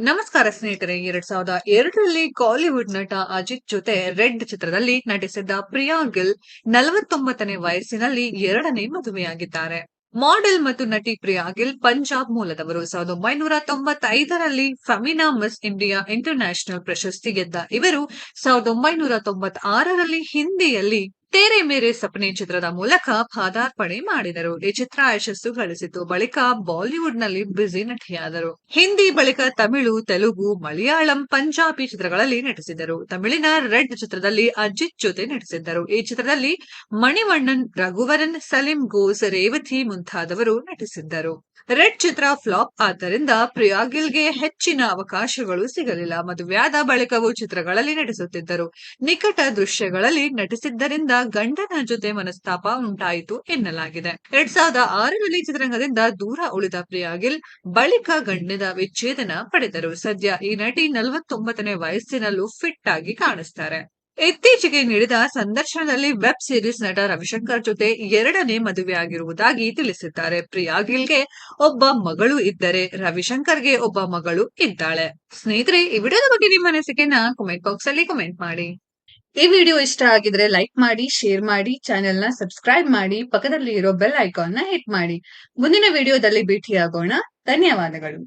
ನಮಸ್ಕಾರ ಸ್ನೇಹಿತರೆ. 2002ರಲ್ಲಿ ಕಾಲಿವುಡ್ ನಟ ಅಜಿತ್ ಜೊತೆ ರೆಡ್ ಚಿತ್ರದಲ್ಲಿ ನಟಿಸಿದ್ದ ಪ್ರಿಯಾ ಗಿಲ್ 49ನೇ ವಯಸ್ಸಿನಲ್ಲಿ ಎರಡನೇ ಮದುವೆಯಾಗಿದ್ದಾರೆ. ಮಾಡೆಲ್ ಮತ್ತು ನಟಿ ಪ್ರಿಯಾ ಗಿಲ್ ಪಂಜಾಬ್ ಮೂಲದವರು. 1995ರಲ್ಲಿ ಫೆಮಿನಾ ಮಿಸ್ ಇಂಡಿಯಾ ಇಂಟರ್ನ್ಯಾಷನಲ್ ಪ್ರಶಸ್ತಿ ಗೆದ್ದ ಇವರು 1996ರಲ್ಲಿ ಹಿಂದಿಯಲ್ಲಿ ತೇರೆ ಮೇರೆ ಸಪನೆ ಚಿತ್ರದ ಮೂಲಕ ಪಾದಾರ್ಪಣೆ ಮಾಡಿದರು. ಈ ಚಿತ್ರ ಯಶಸ್ಸು ಗಳಿಸಿತು. ಬಳಿಕ ಬಾಲಿವುಡ್ನಲ್ಲಿ ಬ್ಯುಸಿ ನಟಿಯಾದರು. ಹಿಂದಿ ಬಳಿಕ ತಮಿಳು, ತೆಲುಗು, ಮಲಯಾಳಂ, ಪಂಜಾಬಿ ಚಿತ್ರಗಳಲ್ಲಿ ನಟಿಸಿದರು. ತಮಿಳಿನ ರೆಡ್ ಚಿತ್ರದಲ್ಲಿ ಅಜಿತ್ ಜೊತೆ ನಟಿಸಿದ್ದರು. ಈ ಚಿತ್ರದಲ್ಲಿ ಮಣಿವಣ್ಣನ್, ರಘುವರನ್, ಸಲೀಂ ಘೋಷ್, ರೇವತಿ ಮುಂತಾದವರು ನಟಿಸಿದ್ದರು. ರೆಡ್ ಚಿತ್ರ ಫ್ಲಾಪ್ ಆದ್ದರಿಂದ ಪ್ರಿಯಾ ಗಿಲ್ಗೆ ಹೆಚ್ಚಿನ ಅವಕಾಶಗಳು ಸಿಗಲಿಲ್ಲ. ಮದುವೆಯಾದ ಬಳಿಕವೂ ಚಿತ್ರಗಳಲ್ಲಿ ನಟಿಸುತ್ತಿದ್ದರು. ನಿಕಟ ದೃಶ್ಯಗಳಲ್ಲಿ ನಟಿಸಿದ್ದರಿಂದ ಗಂಡನ ಜೊತೆ ಮನಸ್ತಾಪ ಉಂಟಾಯಿತು ಎನ್ನಲಾಗಿದೆ. 2006ರಲ್ಲಿ ಚಿತ್ರರಂಗದಿಂದ ದೂರ ಉಳಿದ ಪ್ರಿಯಾ ಗಿಲ್ ಬಳಿಕ ಗಂಡನ ವಿಚ್ಛೇದನ ಪಡೆದರು. ಸದ್ಯ ಈ ನಟಿ 49ನೇ ವಯಸ್ಸಿನಲ್ಲೂ ಫಿಟ್ ಆಗಿ ಕಾಣಿಸ್ತಾರೆ. ಇತ್ತೀಚೆಗೆ ನೀಡಿದ ಸಂದರ್ಶನದಲ್ಲಿ ವೆಬ್ ಸೀರೀಸ್ ನಟ ರವಿಶಂಕರ್ ಜೊತೆ ಎರಡನೇ ಮದುವೆಯಾಗಿರುವುದಾಗಿ ತಿಳಿಸಿದ್ದಾರೆ. ಪ್ರಿಯಾ ಗಿಲ್ಗೆ ಒಬ್ಬ ಮಗಳು ಇದ್ದರೆ ರವಿಶಂಕರ್ಗೆ ಒಬ್ಬ ಮಗಳು ಇದ್ದಾಳೆ. ಸ್ನೇಹಿತರೆ, ಈ ವಿಡಿಯೋದ ಬಗ್ಗೆ ನಿಮ್ಮ ಅನಿಸಿಕೆನ ಕಾಮೆಂಟ್ ಬಾಕ್ಸ್ ಅಲ್ಲಿ ಕಾಮೆಂಟ್ ಮಾಡಿ. ಈ ವಿಡಿಯೋ ಇಷ್ಟ ಆಗಿದ್ರೆ ಲೈಕ್ ಮಾಡಿ, ಶೇರ್ ಮಾಡಿ, ಚಾನೆಲ್ ನ ಸಬ್ಸ್ಕ್ರೈಬ್ ಮಾಡಿ, ಪಕ್ಕದಲ್ಲಿ ಇರೋ ಬೆಲ್ ಐಕಾನ್ ನ ಹಿಟ್ ಮಾಡಿ. ಮುಂದಿನ ವಿಡಿಯೋದಲ್ಲಿ ಭೇಟಿಯಾಗೋಣ. ಧನ್ಯವಾದಗಳು.